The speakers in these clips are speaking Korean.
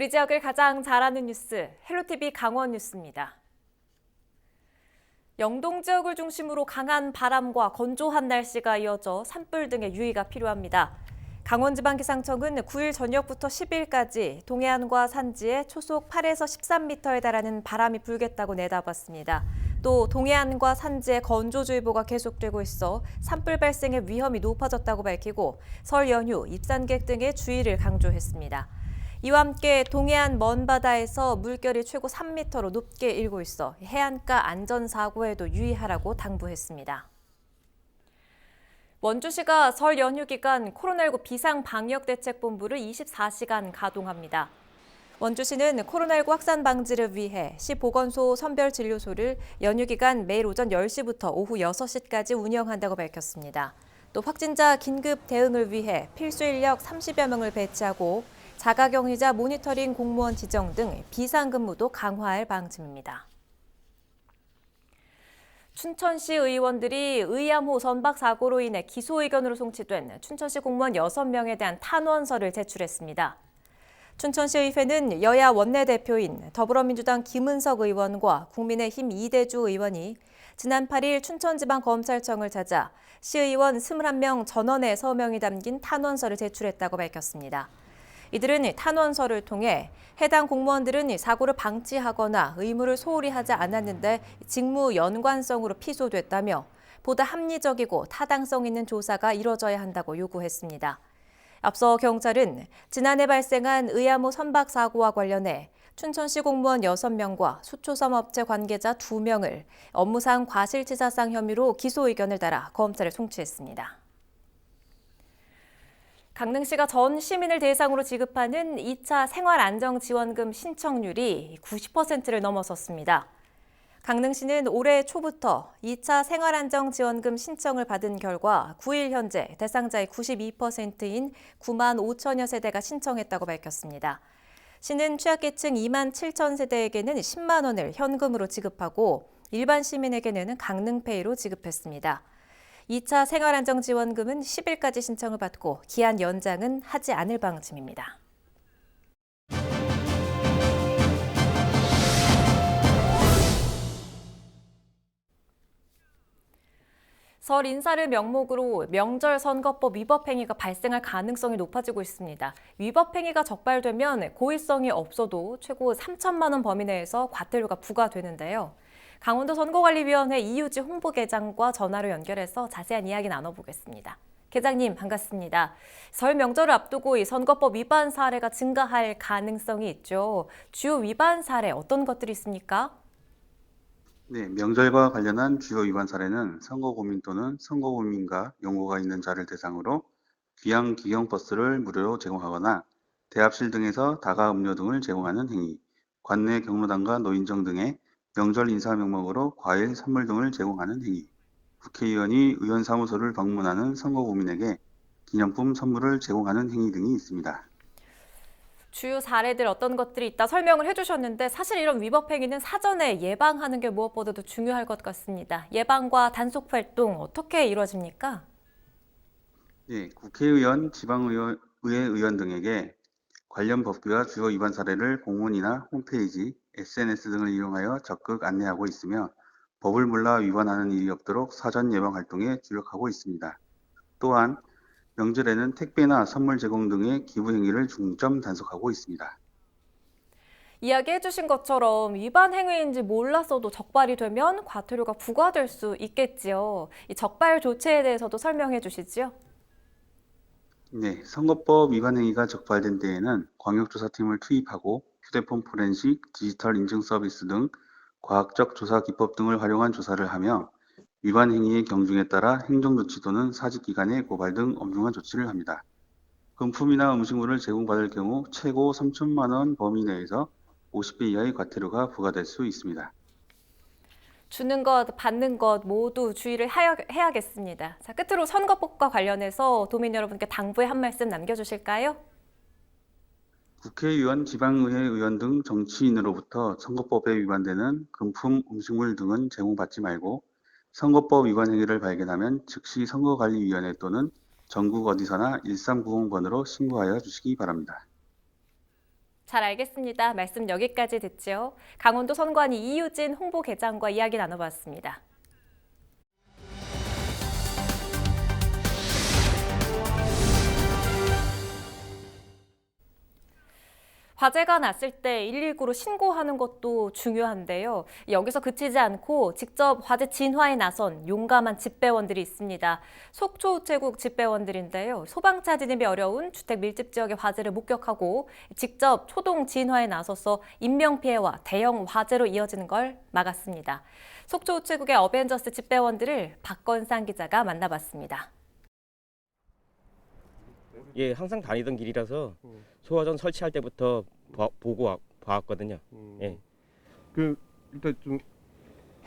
우리 지역을 가장 잘 아는 뉴스, 헬로티비 강원 뉴스입니다. 영동 지역을 중심으로 강한 바람과 건조한 날씨가 이어져 산불 등의 유의가 필요합니다. 강원지방기상청은 9일 저녁부터 10일까지 동해안과 산지에 초속 8에서 13m에 달하는 바람이 불겠다고 내다봤습니다. 또 동해안과 산지에 건조주의보가 계속되고 있어 산불 발생의 위험이 높아졌다고 밝히고 설 연휴, 입산객 등의 주의를 강조했습니다. 이와 함께 동해안 먼바다에서 물결이 최고 3m로 높게 일고 있어 해안가 안전사고에도 유의하라고 당부했습니다. 원주시가 설 연휴 기간 코로나19 비상방역대책본부를 24시간 가동합니다. 원주시는 코로나19 확산 방지를 위해 시 보건소 선별진료소를 연휴 기간 매일 오전 10시부터 오후 6시까지 운영한다고 밝혔습니다. 또 확진자 긴급 대응을 위해 필수 인력 30여 명을 배치하고 자가격리자 모니터링 공무원 지정 등 비상근무도 강화할 방침입니다. 춘천시 의원들이 의암호 선박 사고로 인해 기소 의견으로 송치된 춘천시 공무원 6명에 대한 탄원서를 제출했습니다. 춘천시의회는 여야 원내대표인 더불어민주당 김은석 의원과 국민의힘 이대주 의원이 지난 8일 춘천지방검찰청을 찾아 시의원 21명 전원의 서명이 담긴 탄원서를 제출했다고 밝혔습니다. 이들은 탄원서를 통해 해당 공무원들은 사고를 방치하거나 의무를 소홀히 하지 않았는데 직무 연관성으로 피소됐다며 보다 합리적이고 타당성 있는 조사가 이뤄져야 한다고 요구했습니다. 앞서 경찰은 지난해 발생한 의암호 선박 사고와 관련해 춘천시 공무원 6명과 수초섬업체 관계자 2명을 업무상 과실치사상 혐의로 기소 의견을 달아 검찰에 송치했습니다. 강릉시가 전 시민을 대상으로 지급하는 2차 생활안정지원금 신청률이 90%를 넘어섰습니다. 강릉시는 올해 초부터 2차 생활안정지원금 신청을 받은 결과 9일 현재 대상자의 92%인 9만 5천여 세대가 신청했다고 밝혔습니다. 시는 취약계층 2만 7천 세대에게는 10만 원을 현금으로 지급하고 일반 시민에게는 강릉페이로 지급했습니다. 2차 생활안정지원금은 10일까지 신청을 받고 기한 연장은 하지 않을 방침입니다. 설 인사를 명목으로 명절 선거법 위법 행위가 발생할 가능성이 높아지고 있습니다. 위법 행위가 적발되면 고의성이 없어도 최고 3천만 원 범위 내에서 과태료가 부과되는데요. 강원도 선거관리위원회 이유지 홍보계장과 전화로 연결해서 자세한 이야기 나눠보겠습니다. 계장님 반갑습니다. 설 명절을 앞두고 이 선거법 위반 사례가 증가할 가능성이 있죠. 주요 위반 사례 어떤 것들이 있습니까? 네, 명절과 관련한 주요 위반 사례는 선거고민 또는 선거고민과 용고가 있는 자를 대상으로 귀양 기경버스를 무료로 제공하거나 대합실 등에서 다가 음료 등을 제공하는 행위, 관내 경로당과 노인정 등의 명절 인사 명목으로 과일, 선물 등을 제공하는 행위, 국회의원이 의원 사무소를 방문하는 선거고민에게 기념품 선물을 제공하는 행위 등이 있습니다. 주요 사례들 어떤 것들이 있다 설명을 해주셨는데 사실 이런 위법 행위는 사전에 예방하는 게 무엇보다도 중요할 것 같습니다. 예방과 단속 활동 어떻게 이루어집니까? 네, 국회의원, 지방의회 의원 등에게 관련 법규와 주요 위반 사례를 공문이나 홈페이지, SNS 등을 이용하여 적극 안내하고 있으며 법을 몰라 위반하는 일이 없도록 사전 예방 활동에 주력하고 있습니다. 또한 명절에는 택배나 선물 제공 등의 기부 행위를 중점 단속하고 있습니다. 이야기해 주신 것처럼 위반 행위인지 몰랐어도 적발이 되면 과태료가 부과될 수 있겠지요. 이 적발 조치에 대해서도 설명해 주시지요. 네, 선거법 위반 행위가 적발된 때에는 광역조사팀을 투입하고 휴대폰 포렌식, 디지털 인증 서비스 등 과학적 조사 기법 등을 활용한 조사를 하며 위반 행위의 경중에 따라 행정조치 또는 사직기관의 고발 등 엄중한 조치를 합니다. 금품이나 음식물을 제공받을 경우 최고 3천만 원 범위 내에서 50배 이하의 과태료가 부과될 수 있습니다. 주는 것, 받는 것 모두 주의를 해야겠습니다. 자, 끝으로 선거법과 관련해서 도민 여러분께 당부의 한 말씀 남겨주실까요? 국회의원, 지방의회 의원 등 정치인으로부터 선거법에 위반되는 금품, 음식물 등은 제공받지 말고 선거법 위반 행위를 발견하면 즉시 선거관리위원회 또는 전국 어디서나 1390번으로 신고하여 주시기 바랍니다. 잘 알겠습니다. 말씀 여기까지 듣죠. 강원도 선관위 이유진 홍보계장과 이야기 나눠봤습니다. 화재가 났을 때 119로 신고하는 것도 중요한데요. 여기서 그치지 않고 직접 화재 진화에 나선 용감한 집배원들이 있습니다. 속초우체국 집배원들인데요. 소방차 진입이 어려운 주택 밀집 지역의 화재를 목격하고 직접 초동 진화에 나서서 인명피해와 대형 화재로 이어지는 걸 막았습니다. 속초우체국의 어벤져스 집배원들을 박건상 기자가 만나봤습니다. 예, 항상 다니던 길이라서 소화전 설치할 때부터 보고 봐왔거든요. 예. 일단 좀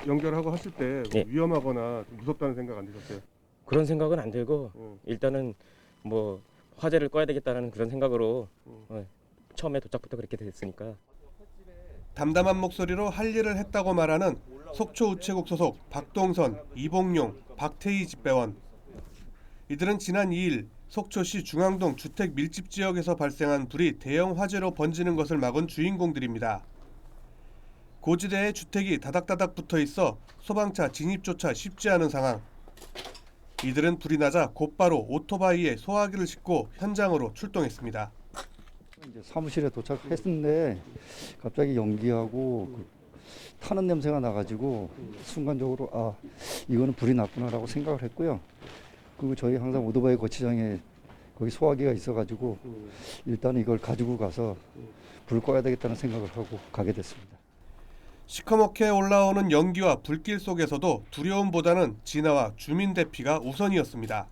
연결하고 하실 때 예. 위험하거나 좀 무섭다는 생각 안 드셨어요? 그런 생각은 안 들고 일단은 뭐 화재를 꺼야 되겠다는 그런 생각으로 처음에 도착부터 그렇게 됐으니까. 담담한 목소리로 할 일을 했다고 말하는 속초우체국 소속 박동선, 이봉용, 박태희 집배원. 이들은 지난 2일 속초시 중앙동 주택 밀집 지역에서 발생한 불이 대형 화재로 번지는 것을 막은 주인공들입니다. 고지대에 주택이 다닥다닥 붙어 있어 소방차 진입조차 쉽지 않은 상황. 이들은 불이 나자 곧바로 오토바이에 소화기를 싣고 현장으로 출동했습니다. 이제 사무실에 도착했는데 갑자기 연기하고 타는 냄새가 나가지고 순간적으로 이거는 불이 났구나라고 생각을 했고요. 그리고 저희 항상 오토바이 거치장에 거기 소화기가 있어가지고 일단 이걸 가지고 가서 불 꺼야 되겠다는 생각을 하고 가게 됐습니다. 시커멓게 올라오는 연기와 불길 속에서도 두려움보다는 진화와 주민 대피가 우선이었습니다.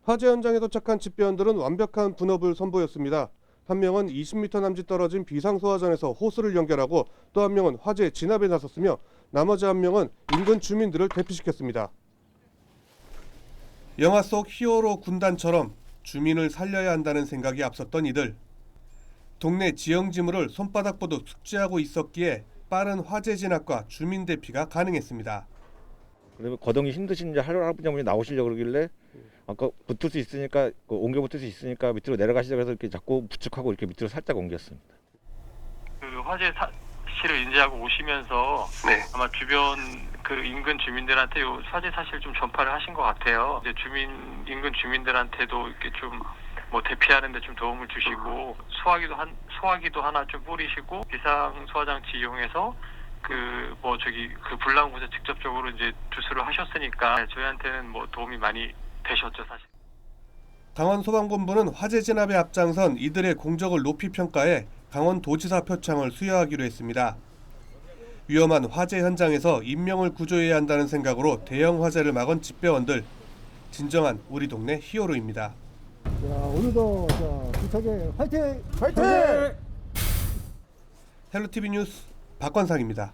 화재 현장에 도착한 집배원들은 완벽한 분업을 선보였습니다. 한 명은 20m 남짓 떨어진 비상소화전에서 호스를 연결하고 또 한 명은 화재 진압에 나섰으며 나머지 한 명은 인근 주민들을 대피시켰습니다. 영화 속 히어로 군단처럼 주민을 살려야 한다는 생각이 앞섰던 이들. 동네 지형지물을 손바닥보듯 숙지하고 있었기에 빠른 화재 진압과 주민 대피가 가능했습니다. 그리고 거동이 힘드신지 할아버지 나오시려고 그러길래 아까 붙을 수 있으니까 옮겨 붙을 수 있으니까 밑으로 내려가시자고 해서 이렇게 자꾸 부축하고 이렇게 밑으로 살짝 옮겼습니다. 그 화재 사실을 인지하고 오시면서 아마 주변 그 인근 주민들한테 요 화재 사실 좀 전파를 하신 것 같아요. 이제 인근 주민들한테도 이렇게 좀 뭐 대피하는데 좀 도움을 주시고 소화기도 하나 좀 뿌리시고 비상 소화장치 이용해서 그 불난 곳에 직접적으로 이제 주수를 하셨으니까 저희한테는 뭐 도움이 많이 되셨죠 사실. 강원소방본부는 화재 진압에 앞장선 이들의 공적을 높이 평가해 강원도지사 표창을 수여하기로 했습니다. 위험한 화재 현장에서 인명을 구조해야 한다는 생각으로 대형 화재를 막은 집배원들. 진정한 우리 동네 히어로입니다. 자, 오늘도 부탁에 화이팅! 화이팅! 헬로티비 뉴스 박건상입니다.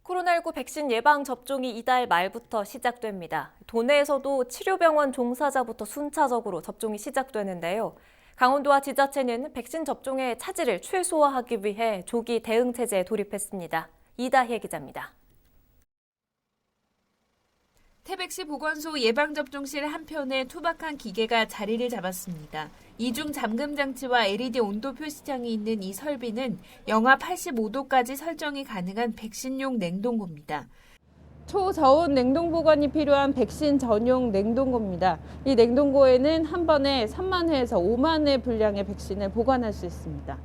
코로나19 백신 예방 접종이 이달 말부터 시작됩니다. 도내에서도 치료병원 종사자부터 순차적으로 접종이 시작되는데요. 강원도와 지자체는 백신 접종의 차질을 최소화하기 위해 조기 대응 체제에 돌입했습니다. 이다혜 기자입니다. 태백시 보건소 예방접종실 한편에 투박한 기계가 자리를 잡았습니다. 이중 잠금 장치와 LED 온도 표시창이 있는 이 설비는 영하 85도까지 설정이 가능한 백신용 냉동고입니다. 초저온 냉동 보관이 필요한 백신 전용 냉동고입니다. 이 냉동고에는 한 번에 3만 회에서 5만 회 분량의 백신을 보관할 수 있습니다.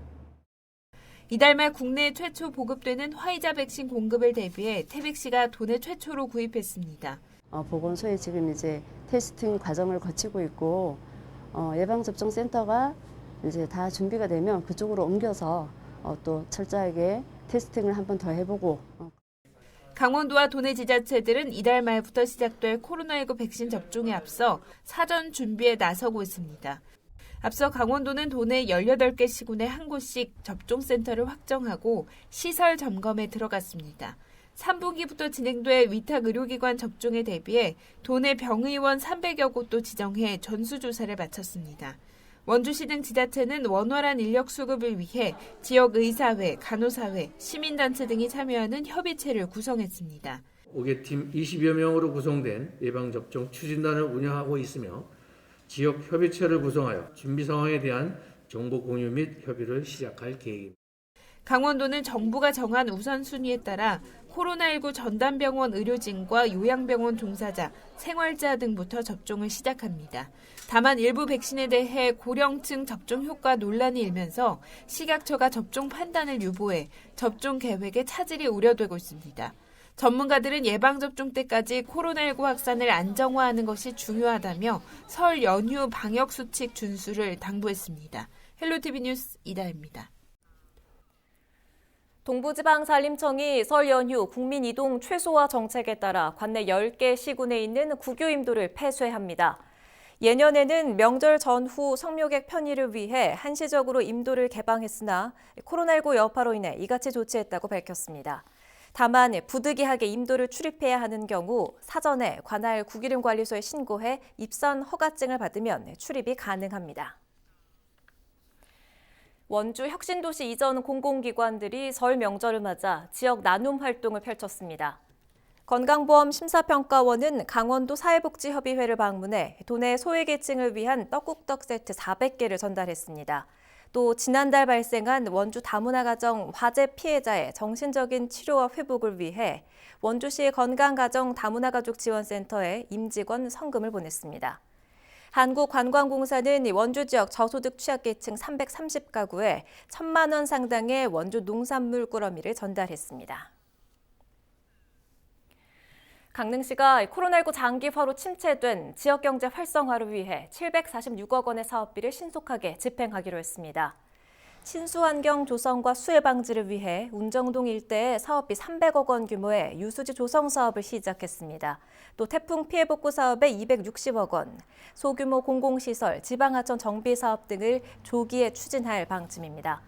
이달 말 국내 최초 보급되는 화이자 백신 공급을 대비해 태백시가 도내 최초로 구입했습니다. 보건소에 지금 이제 테스팅 과정을 거치고 있고 예방접종센터가 이제 다 준비가 되면 그쪽으로 옮겨서 또 철저하게 테스팅을 한 번 더 해보고. 강원도와 도내 지자체들은 이달 말부터 시작될 코로나19 백신 접종에 앞서 사전 준비에 나서고 있습니다. 앞서 강원도는 도내 18개 시군에 한 곳씩 접종센터를 확정하고 시설 점검에 들어갔습니다. 3분기부터 진행될 위탁 의료기관 접종에 대비해 도내 병의원 300여 곳도 지정해 전수조사를 마쳤습니다. 원주시 등 지자체는 원활한 인력 수급을 위해 지역의사회, 간호사회, 시민단체 등이 참여하는 협의체를 구성했습니다. 5개 팀 20여 명으로 구성된 예방접종 추진단을 운영하고 있으며 지역 협의체를 구성하여 준비 상황에 대한 정보 공유 및 협의를 시작할 계획입니다. 강원도는 정부가 정한 우선순위에 따라 코로나19 전담병원 의료진과 요양병원 종사자, 생활자 등부터 접종을 시작합니다. 다만 일부 백신에 대해 고령층 접종 효과 논란이 일면서 식약처가 접종 판단을 유보해 접종 계획에 차질이 우려되고 있습니다. 전문가들은 예방접종 때까지 코로나19 확산을 안정화하는 것이 중요하다며 설 연휴 방역수칙 준수를 당부했습니다. 헬로티비 뉴스 이다혜입니다. 동부지방산림청이 설 연휴 국민 이동 최소화 정책에 따라 관내 10개 시군에 있는 국유임도를 폐쇄합니다. 예년에는 명절 전후 성묘객 편의를 위해 한시적으로 임도를 개방했으나 코로나19 여파로 인해 이같이 조치했다고 밝혔습니다. 다만 부득이하게 임도를 출입해야 하는 경우 사전에 관할 국유림관리소에 신고해 입선 허가증을 받으면 출입이 가능합니다. 원주 혁신도시 이전 공공기관들이 설 명절을 맞아 지역 나눔 활동을 펼쳤습니다. 건강보험 심사평가원은 강원도 사회복지협의회를 방문해 도내 소외계층을 위한 떡국떡 세트 400개를 전달했습니다. 또 지난달 발생한 원주 다문화 가정 화재 피해자의 정신적인 치료와 회복을 위해 원주시 건강가정 다문화 가족 지원센터에 임직원 성금을 보냈습니다. 한국관광공사는 원주 지역 저소득 취약계층 330가구에 1,000만 원 상당의 원주 농산물 꾸러미를 전달했습니다. 강릉시가 코로나19 장기화로 침체된 지역경제 활성화를 위해 746억 원의 사업비를 신속하게 집행하기로 했습니다. 친수환경 조성과 수해 방지를 위해 운정동 일대에 사업비 300억 원 규모의 유수지 조성 사업을 시작했습니다. 또 태풍 피해 복구 사업에 260억 원, 소규모 공공시설, 지방하천 정비 사업 등을 조기에 추진할 방침입니다.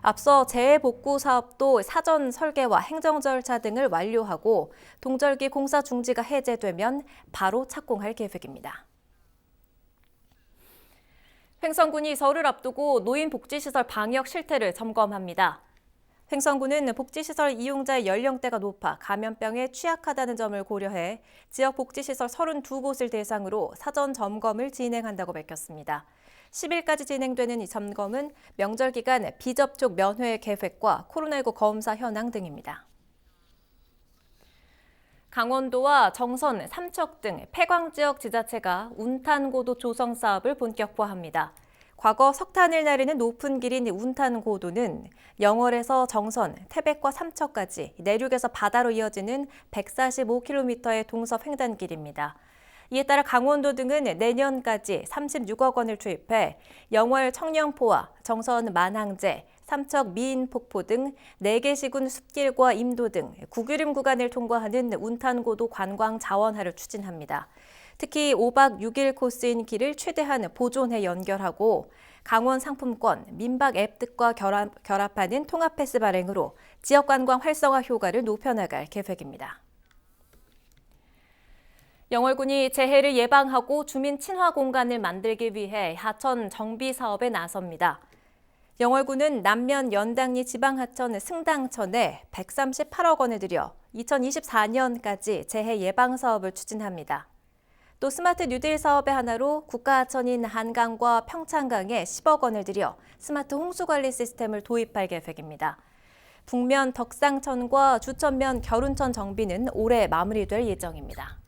앞서 재해 복구 사업도 사전 설계와 행정 절차 등을 완료하고 동절기 공사 중지가 해제되면 바로 착공할 계획입니다. 횡성군이 설을 앞두고 노인복지시설 방역 실태를 점검합니다. 횡성군은 복지시설 이용자의 연령대가 높아 감염병에 취약하다는 점을 고려해 지역 복지시설 32곳을 대상으로 사전 점검을 진행한다고 밝혔습니다. 10일까지 진행되는 이 점검은 명절 기간 비접촉 면회 계획과 코로나19 검사 현황 등입니다. 강원도와 정선, 삼척 등 폐광 지역 지자체가 운탄고도 조성 사업을 본격화합니다. 과거 석탄을 나르는 높은 길인 운탄고도는 영월에서 정선, 태백과 삼척까지 내륙에서 바다로 이어지는 145km의 동서 횡단길입니다. 이에 따라 강원도 등은 내년까지 36억 원을 투입해 영월 청령포와 정선 만항제, 삼척 미인폭포 등 4개 시군 숲길과 임도 등 국유림 구간을 통과하는 운탄고도 관광 자원화를 추진합니다. 특히 5박 6일 코스인 길을 최대한 보존해 연결하고 강원 상품권, 민박 앱 등과 결합하는 통합 패스 발행으로 지역 관광 활성화 효과를 높여나갈 계획입니다. 영월군이 재해를 예방하고 주민 친화 공간을 만들기 위해 하천 정비 사업에 나섭니다. 영월군은 남면 연당리 지방하천 승당천에 138억 원을 들여 2024년까지 재해 예방 사업을 추진합니다. 또 스마트 뉴딜 사업의 하나로 국가하천인 한강과 평창강에 10억 원을 들여 스마트 홍수관리 시스템을 도입할 계획입니다. 북면 덕상천과 주천면 결운천 정비는 올해 마무리될 예정입니다.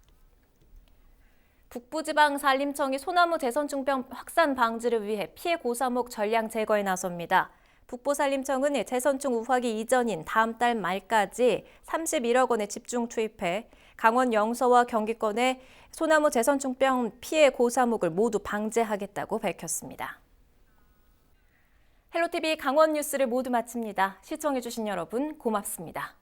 북부지방산림청이 소나무 재선충병 확산 방지를 위해 피해 고사목 전량 제거에 나섭니다. 북부산림청은 재선충 우화기 이전인 다음 달 말까지 31억 원에 집중 투입해 강원 영서와 경기권의 소나무 재선충병 피해 고사목을 모두 방제하겠다고 밝혔습니다. 헬로티비 강원 뉴스를 모두 마칩니다. 시청해주신 여러분 고맙습니다.